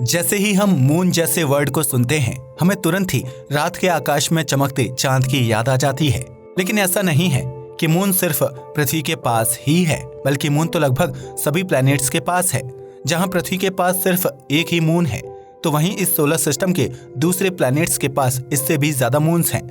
जैसे ही हम मून जैसे वर्ड को सुनते हैं, हमें तुरंत ही रात के आकाश में चमकते चांद की याद आ जाती है। लेकिन ऐसा नहीं है कि मून सिर्फ पृथ्वी के पास ही है, बल्कि मून तो लगभग सभी प्लैनेट्स के पास है। जहां पृथ्वी के पास सिर्फ एक ही मून है, तो वहीं इस सोलर सिस्टम के दूसरे प्लैनेट्स के पास इससे भी ज्यादा मून्स हैं।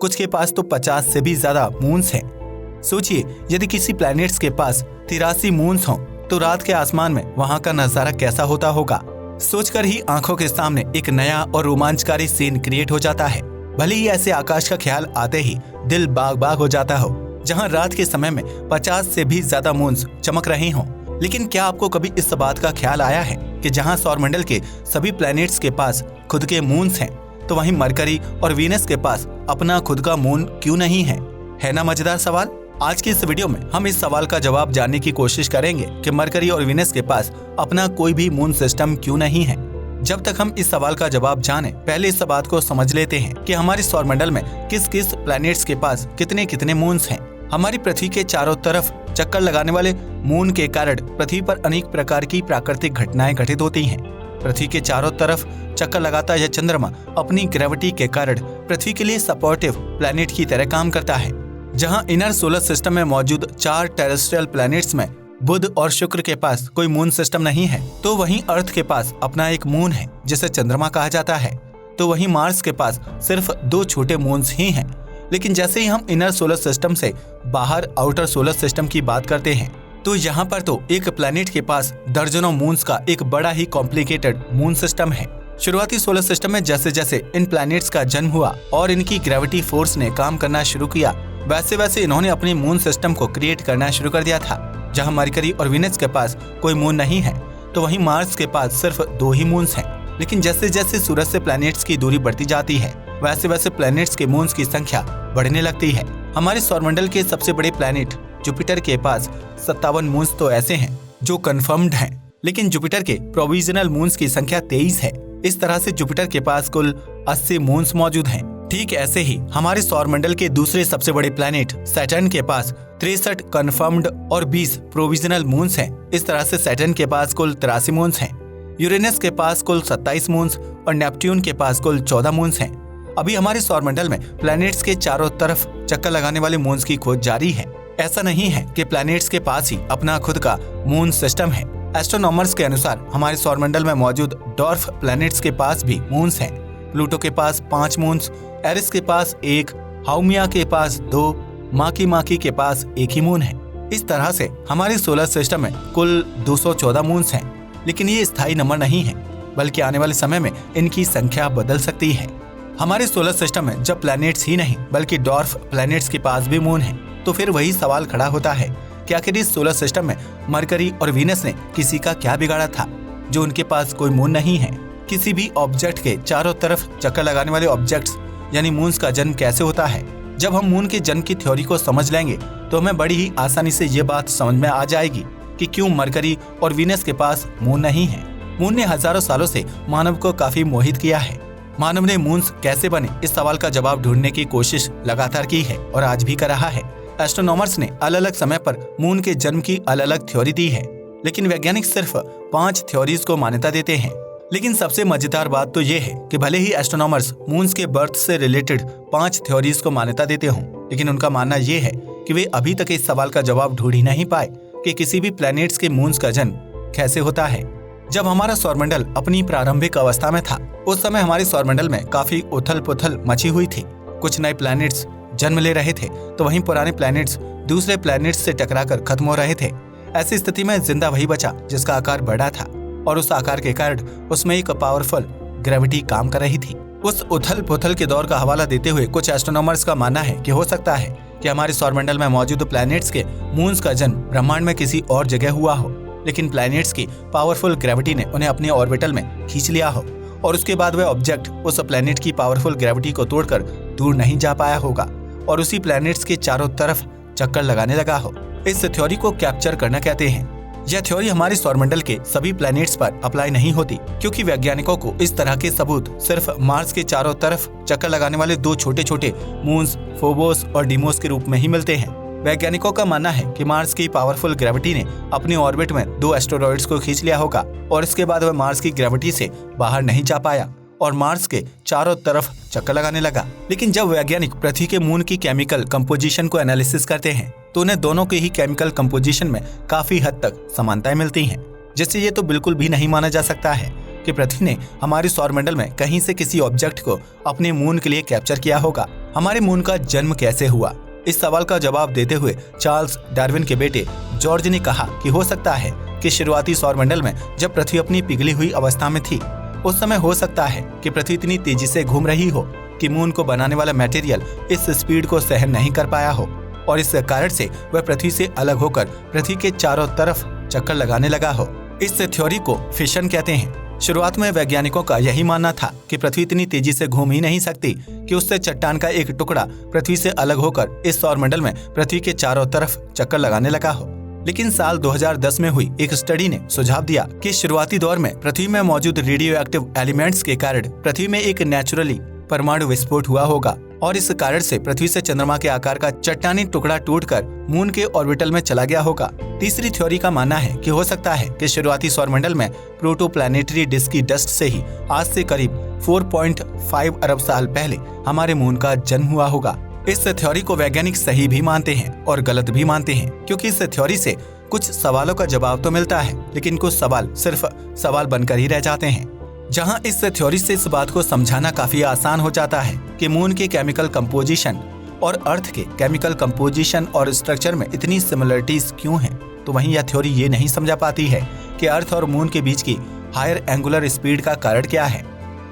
कुछ के पास तो 50 से भी ज्यादा मून्स हैं। सोचिए, यदि किसी प्लैनेट्स के पास 83 मून्स हों, तो रात के आसमान में वहां का नजारा कैसा होता होगा। सोचकर ही आंखों के सामने एक नया और रोमांचकारी सीन क्रिएट हो जाता है। भले ही ऐसे आकाश का ख्याल आते ही दिल बाग बाग हो जाता हो, जहां रात के समय में 50 से भी ज्यादा मून्स चमक रही हों। लेकिन क्या आपको कभी इस बात का ख्याल आया है कि जहां सौरमंडल के सभी प्लैनेट्स के पास खुद के मून्स हैं, तो वहीं मरकरी और वीनस के पास अपना खुद का मून क्यों नहीं है ना मजेदार सवाल। आज की इस वीडियो में हम इस सवाल का जवाब जानने की कोशिश करेंगे कि मरकरी और वीनस के पास अपना कोई भी मून सिस्टम क्यों नहीं है। जब तक हम इस सवाल का जवाब जाने, पहले इस बात को समझ लेते हैं कि हमारे सौरमंडल में किस किस प्लैनेट्स के पास कितने कितने मून्स हैं। हमारी पृथ्वी के चारों तरफ चक्कर लगाने वाले मून के कारण पृथ्वी पर अनेक प्रकार की प्राकृतिक घटनाएं घटित होती हैं। पृथ्वी के चारों तरफ चक्कर लगाता यह चंद्रमा अपनी ग्रेविटी के कारण पृथ्वी के लिए सपोर्टिव प्लैनेट की तरह काम करता है। जहां इनर सोलर सिस्टम में मौजूद 4 टेरेस्ट्रियल प्लैनेट्स में बुध और शुक्र के पास कोई मून सिस्टम नहीं है, तो वहीं अर्थ के पास अपना एक मून है जिसे चंद्रमा कहा जाता है। तो वहीं मार्स के पास सिर्फ 2 छोटे मून्स ही हैं। लेकिन जैसे ही हम इनर सोलर सिस्टम से बाहर आउटर सोलर सिस्टम की बात करते हैं, तो यहाँ पर तो एक प्लैनेट के पास दर्जनों मून्स का एक बड़ा ही कॉम्प्लिकेटेड मून सिस्टम है। शुरुआती सोलर सिस्टम में जैसे जैसे इन प्लैनेट्स का जन्म हुआ और इनकी ग्रेविटी फोर्स ने काम करना शुरू किया, वैसे वैसे इन्होंने अपनी मून सिस्टम को क्रिएट करना शुरू कर दिया था। जहां मरकरी और वीनस के पास कोई मून नहीं है, तो वहीं मार्स के पास सिर्फ 2 ही मून्स हैं। लेकिन जैसे जैसे सूरज से प्लैनेट्स की दूरी बढ़ती जाती है, वैसे वैसे प्लैनेट्स के मून्स की संख्या बढ़ने लगती है। हमारे सौरमंडल के सबसे बड़े प्लैनेट जुपिटर के पास 57 मून्स तो ऐसे हैं जो कंफर्म्ड हैं, लेकिन जुपिटर के प्रोविजनल मून्स की संख्या 23 है। इस तरह से जुपिटर के पास कुल 80 मून्स मौजूद हैं। ठीक ऐसे ही हमारे सौरमंडल के दूसरे सबसे बड़े प्लैनेट सैटर्न के पास 63 कंफर्म्ड और 20 प्रोविजनल मून्स हैं। इस तरह से सैटर्न के पास कुल 83 मून्स हैं। यूरेनस के पास कुल 27 मून्स और नेपट्यून के पास कुल 14 मून्स हैं। अभी हमारे सौरमंडल में प्लैनेट्स के चारों तरफ चक्कर लगाने वाले मून्स की खोज जारी है। ऐसा नहीं है कि प्लैनेट्स के पास ही अपना खुद का मून सिस्टम है। एस्ट्रोनॉमर्स के अनुसार हमारे सौरमंडल में मौजूद डॉर्फ प्लैनेट्स के पास भी मून्स हैं। प्लूटो के पास 5 मून्स, एरिस के पास 1, हाउमिया के पास 2, माकी के पास 1 ही मून है। इस तरह से हमारे सोलर सिस्टम में कुल 214 मून्स हैं। लेकिन ये स्थायी नंबर नहीं है, बल्कि आने वाले समय में इनकी संख्या बदल सकती है। हमारे सोलर सिस्टम में जब प्लैनेट्स ही नहीं बल्कि डॉर्फ प्लैनेट्स के पास भी मून है, तो फिर वही सवाल खड़ा होता है कि आखिर इस सोलर सिस्टम में मरकरी और वीनस ने किसी का क्या बिगाड़ा था जो उनके पास कोई मून नहीं है। किसी भी ऑब्जेक्ट के चारों तरफ चक्कर लगाने वाले ऑब्जेक्ट्स यानी मून्स का जन्म कैसे होता है। जब हम मून के जन्म की थ्योरी को समझ लेंगे, तो हमें बड़ी ही आसानी से ये बात समझ में आ जाएगी कि क्यों मरकरी और वीनस के पास मून नहीं है। मून ने हजारों सालों से मानव को काफी मोहित किया है। मानव ने मून्स कैसे बने, इस सवाल का जवाब ढूंढने की कोशिश लगातार की है और आज भी कर रहा है। एस्ट्रोनॉमर्स ने अलग अलग समय पर मून के जन्म की अलग अलग थ्योरी दी है, लेकिन वैज्ञानिक सिर्फ 5 थ्योरीज को मान्यता देते हैं। लेकिन सबसे मजेदार बात तो ये है कि भले ही एस्ट्रोनॉमर्स मून्स के बर्थ से रिलेटेड 5 थ्योरीज को मान्यता देते हों, लेकिन उनका मानना ये है कि वे अभी तक इस सवाल का जवाब ढूंढ ही नहीं पाए कि किसी भी प्लैनेट्स के मून्स का जन्म कैसे होता है। जब हमारा सौरमंडल अपनी प्रारंभिक अवस्था में था, उस समय हमारे सौरमंडल में काफी उथल पुथल मची हुई थी। कुछ नए प्लैनेट्स जन्म ले रहे थे, तो वहीं पुराने प्लैनेट्स दूसरे प्लैनेट्स से टकराकर खत्म हो रहे थे। ऐसी स्थिति में जिंदा वही बचा जिसका आकार बड़ा था, और उस आकार के कारण उसमें एक पावरफुल ग्रेविटी काम कर रही थी। उस उथल पुथल के दौर का हवाला देते हुए कुछ एस्ट्रोनॉमर्स का मानना है कि हो सकता है कि हमारे सौरमंडल में मौजूद प्लैनेट्स के मून्स का जन्म ब्रह्मांड में किसी और जगह हुआ हो, लेकिन प्लैनेट्स की पावरफुल ग्रेविटी ने उन्हें अपने ऑर्बिटल में खींच लिया हो, और उसके बाद वह ऑब्जेक्ट उस प्लैनेट की पावरफुल ग्रेविटी को तोड़कर दूर नहीं जा पाया होगा और उसी प्लैनेट्स के चारों तरफ चक्कर लगाने लगा हो। इस थ्योरी को कैप्चर करना कहते हैं। यह थ्योरी हमारे सौरमंडल के सभी प्लैनेट्स पर अप्लाई नहीं होती, क्योंकि वैज्ञानिकों को इस तरह के सबूत सिर्फ मार्स के चारों तरफ चक्कर लगाने वाले 2 छोटे छोटे मून्स फोबोस और डीमोस के रूप में ही मिलते हैं। वैज्ञानिकों का मानना है कि मार्स की पावरफुल ग्रेविटी ने अपनी ऑर्बिट में 2 एस्टेरॉइड्स को खींच लिया होगा और इसके बाद वह मार्स की ग्रेविटी से बाहर नहीं जा पाया और मार्स के चारों तरफ चक्कर लगाने लगा। लेकिन जब वैज्ञानिक पृथ्वी के मून की केमिकल कंपोजिशन को एनालिसिस करते हैं तो उन्हें दोनों के ही केमिकल कंपोजिशन में काफी हद तक समानताएं मिलती हैं, जिससे ये तो बिल्कुल भी नहीं माना जा सकता है कि पृथ्वी ने हमारे सौरमंडल में कहीं से किसी ऑब्जेक्ट को अपने मून के लिए कैप्चर किया होगा। हमारे मून का जन्म कैसे हुआ? इस सवाल का जवाब देते हुए चार्ल्स डार्विन के बेटे जॉर्ज ने कहा कि हो सकता है कि शुरुआती सौरमंडल में जब पृथ्वी अपनी पिघली हुई अवस्था में थी, उस समय हो सकता है कि पृथ्वी इतनी तेजी से घूम रही हो कि मून को बनाने वाला मटेरियल इस स्पीड को सहन नहीं कर पाया हो और इस कारण से वह पृथ्वी से अलग होकर पृथ्वी के चारों तरफ चक्कर लगाने लगा हो। इस थ्योरी को फिशन कहते हैं। शुरुआत में वैज्ञानिकों का यही मानना था कि पृथ्वी इतनी तेजी से घूम ही नहीं सकती कि उससे चट्टान का एक टुकड़ा पृथ्वी से अलग होकर इस सौरमंडल में पृथ्वी के चारों तरफ चक्कर लगाने लगा हो। लेकिन साल 2010 में हुई एक स्टडी ने सुझाव दिया कि शुरुआती दौर में पृथ्वी में मौजूद रेडियो एक्टिव एलिमेंट्स के कारण पृथ्वी में एक नेचुरली परमाणु विस्फोट हुआ होगा और इस कारण से पृथ्वी से चंद्रमा के आकार का चट्टानी टुकड़ा टूटकर मून के ऑर्बिटल में चला गया होगा। तीसरी थ्योरी का मानना है कि हो सकता है कि शुरुआती सौरमंडल में प्रोटोप्लैनेटरी डिस्क की डस्ट से ही आज से करीब 4.5 अरब साल पहले हमारे मून का जन्म हुआ होगा। इस थ्योरी को वैज्ञानिक सही भी मानते हैं और गलत भी मानते हैं, क्योंकि इस थ्योरी से कुछ सवालों का जवाब तो मिलता है लेकिन कुछ सवाल सिर्फ सवाल बनकर ही रह जाते हैं। जहां इस थ्योरी से इस बात को समझाना काफी आसान हो जाता है कि मून के केमिकल कंपोजिशन और अर्थ के केमिकल कंपोजिशन और स्ट्रक्चर में इतनी सिमिलरिटीज क्यों हैं, तो वहीं यह थ्योरी ये नहीं समझा पाती है कि अर्थ और मून के बीच की हायर एंगुलर स्पीड का कारण क्या है।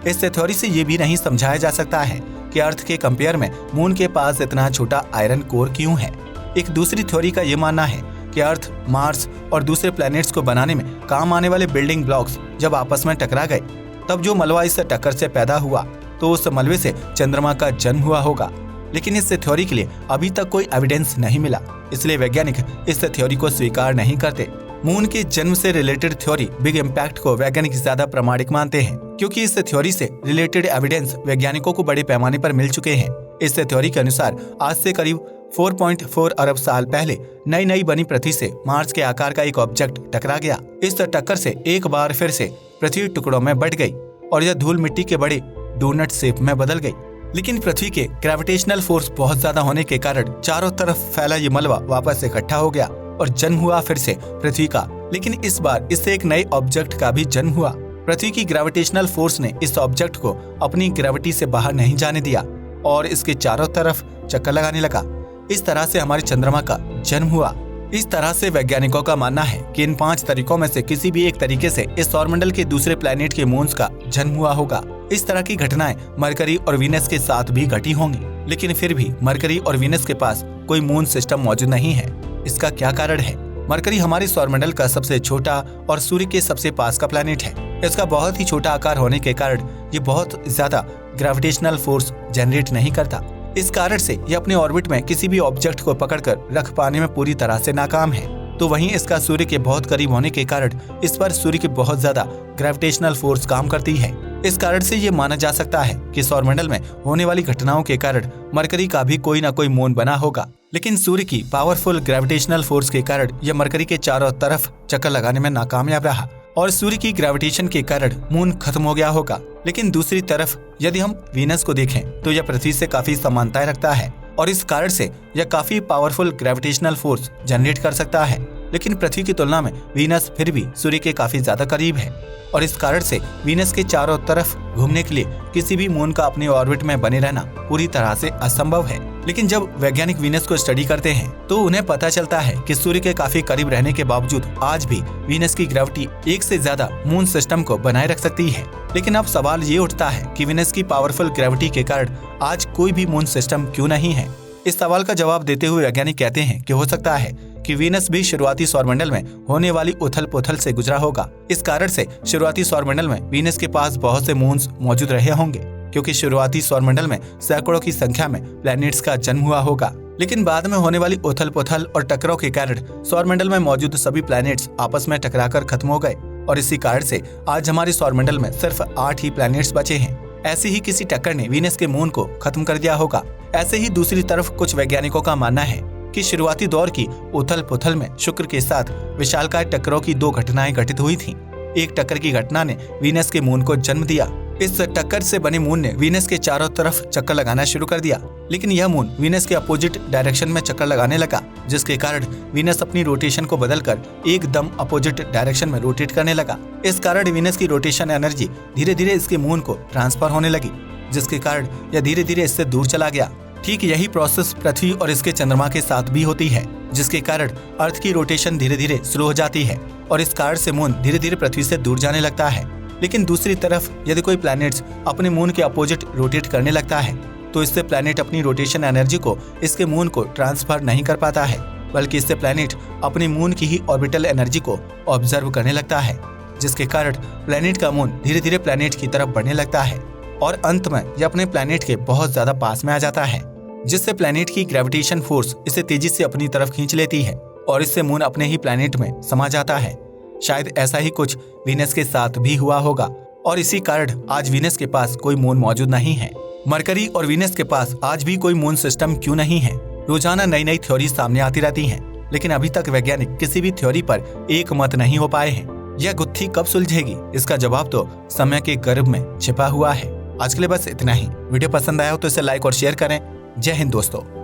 इस थ्योरी से ये भी नहीं समझाया जा सकता है कि अर्थ के कंपेयर में मून के पास इतना छोटा आयरन कोर क्यों है। एक दूसरी थ्योरी का ये मानना है कि अर्थ, मार्स और दूसरे प्लैनेट्स को बनाने में काम आने वाले बिल्डिंग ब्लॉक्स जब आपस में टकरा गए तब जो मलबा इस टक्कर से पैदा हुआ तो उस मलबे से चंद्रमा का जन्म हुआ होगा। लेकिन इस थ्योरी के लिए अभी तक कोई एविडेंस नहीं मिला, इसलिए वैज्ञानिक इस थ्योरी को स्वीकार नहीं करते। मून के जन्म से रिलेटेड थ्योरी बिग इम्पैक्ट को वैज्ञानिक ज्यादा प्रामाणिक मानते हैं, क्योंकि इस थ्योरी से रिलेटेड एविडेंस वैज्ञानिकों को बड़े पैमाने पर मिल चुके हैं। इस थ्योरी के अनुसार आज से करीब 4.4 अरब साल पहले नई बनी पृथ्वी से मार्स के आकार का एक ऑब्जेक्ट टकरा गया। इस टक्कर से एक बार फिर से पृथ्वी टुकड़ों में बट गई और यह धूल मिट्टी के बड़े डोनट शेप में बदल गई। लेकिन पृथ्वी के ग्रेविटेशनल फोर्स बहुत ज्यादा होने के कारण चारों तरफ फैला ये मलबा वापस इकट्ठा हो गया और जन्म हुआ फिर से पृथ्वी का। लेकिन इस बार इससे एक नए ऑब्जेक्ट का भी जन्म हुआ। पृथ्वी की ग्रेविटेशनल फोर्स ने इस ऑब्जेक्ट को अपनी ग्रेविटी से बाहर नहीं जाने दिया और इसके चारों तरफ चक्कर लगाने लगा। इस तरह से हमारे चंद्रमा का जन्म हुआ। इस तरह से वैज्ञानिकों का मानना है कि इन 5 तरीकों में से किसी भी एक तरीके से इस सौरमंडल के दूसरे प्लैनेट के मून्स का जन्म हुआ होगा। इस तरह की घटनाएं मरकरी और वीनस के साथ भी घटी होंगी, लेकिन फिर भी मरकरी और वीनस के पास कोई मून सिस्टम मौजूद नहीं है। इसका क्या कारण है? मरकरी हमारे सौरमंडल का सबसे छोटा और सूर्य के सबसे पास का प्लैनेट है। इसका बहुत ही छोटा आकार होने के कारण ये बहुत ज्यादा ग्रेविटेशनल फोर्स जनरेट नहीं करता। इस कारण से ये अपने ऑर्बिट में किसी भी ऑब्जेक्ट को पकड़कर रख पाने में पूरी तरह से नाकाम है। तो वहीं इसका सूर्य के बहुत करीब होने के कारण इस पर सूर्य की बहुत ज्यादा ग्रेविटेशनल फोर्स काम करती है। इस कारण से ये माना जा सकता है कि सौरमंडल में होने वाली घटनाओं के कारण मरकरी का भी कोई न कोई मून बना होगा। लेकिन सूर्य की पावरफुल ग्रेविटेशनल फोर्स के कारण यह मरकरी के चारों तरफ चक्कर लगाने में नाकामयाब रहा और सूर्य की ग्रेविटेशन के कारण मून खत्म हो गया होगा। लेकिन दूसरी तरफ यदि हम वीनस को देखें तो यह पृथ्वी से काफी समानताएं रखता है और इस कारण से यह काफी पावरफुल ग्रेविटेशनल फोर्स जनरेट कर सकता है। लेकिन पृथ्वी की तुलना में वीनस फिर भी सूर्य के काफी ज्यादा करीब है और इस कारण से वीनस के चारों तरफ घूमने के लिए किसी भी मून का अपने ऑर्बिट में बने रहना पूरी तरह से असंभव है। लेकिन जब वैज्ञानिक वीनस को स्टडी करते हैं तो उन्हें पता चलता है कि सूर्य के काफी करीब रहने के बावजूद आज भी वीनस की ग्रेविटी एक से ज्यादा मून सिस्टम को बनाए रख सकती है। लेकिन अब सवाल ये उठता है कि वीनस की पावरफुल ग्रेविटी के कारण आज कोई भी मून सिस्टम क्यों नहीं है। इस सवाल का जवाब देते हुए वैज्ञानिक कहते हैं कि हो सकता है कि वीनस भी शुरुआती सौरमंडल में होने वाली उथल पुथल से गुजरा होगा। इस कारण से शुरुआती सौरमंडल में वीनस के पास बहुत से मून्स मौजूद रहे होंगे, क्योंकि शुरुआती सौरमंडल में सैकड़ों की संख्या में प्लैनेट्स का जन्म हुआ होगा। लेकिन बाद में होने वाली उथल पुथल और टकराव के कारण सौरमंडल में मौजूद सभी प्लैनेट्स आपस में टकराकर खत्म हो गए और इसी कारण से आज हमारे सौरमंडल में सिर्फ 8 ही प्लैनेट्स बचे हैं। ऐसे ही किसी टक्कर ने वीनस के मून को खत्म कर दिया होगा। ऐसे ही दूसरी तरफ कुछ वैज्ञानिकों का मानना है कि शुरुआती दौर की उथल पुथल में शुक्र के साथ विशालकाय टक्करों की 2 घटनाएं घटित हुई थीं। एक टक्कर की घटना ने वीनस के मून को जन्म दिया। इस टक्कर से बने मून ने वीनस के चारों तरफ चक्कर लगाना शुरू कर दिया, लेकिन यह मून वीनस के अपोजिट डायरेक्शन में चक्कर लगाने लगा, जिसके कारण वीनस अपनी रोटेशन को बदलकर एकदम अपोजिट डायरेक्शन में रोटेट करने लगा। इस कारण वीनस की रोटेशन एनर्जी धीरे धीरे इसके मून को ट्रांसफर होने लगी, जिसके कारण यह धीरे धीरे इससे दूर चला गया। ठीक यही प्रोसेस पृथ्वी और इसके चंद्रमा के साथ भी होती है, जिसके कारण अर्थ की रोटेशन धीरे धीरे स्लो हो जाती है और इस कारण से मून धीरे धीरे पृथ्वी से दूर जाने लगता है। लेकिन दूसरी तरफ यदि कोई प्लैनेट्स अपने मून के अपोजिट रोटेट करने लगता है तो इससे प्लैनेट अपनी रोटेशन एनर्जी को इसके मून को ट्रांसफर नहीं कर पाता है, बल्कि इससे प्लैनेट अपने मून की ही ऑर्बिटल एनर्जी को ऑब्जर्व करने लगता है, जिसके कारण प्लैनेट का मून धीरे धीरे प्लैनेट की तरफ बढ़ने लगता है और अंत में यह अपने प्लैनेट के बहुत ज्यादा पास में आ जाता है, जिससे प्लैनेट की ग्रेविटेशन फोर्स इसे तेजी से अपनी तरफ खींच लेती है और इससे मून अपने ही प्लैनेट में समा जाता है। शायद ऐसा ही कुछ वीनस के साथ भी हुआ होगा और इसी कारण आज वीनस के पास कोई मून मौजूद नहीं है। मरकरी और वीनस के पास आज भी कोई मून सिस्टम क्यों नहीं है? रोजाना नई नई थ्योरी सामने आती रहती हैं, लेकिन अभी तक वैज्ञानिक किसी भी थ्योरी पर एक मत नहीं हो पाए हैं। यह गुत्थी कब सुलझेगी, इसका जवाब तो समय के गर्भ में छिपा हुआ है। आज के लिए बस इतना ही। वीडियो पसंद आया हो तो इसे लाइक और शेयर करें। जय हिंद दोस्तों।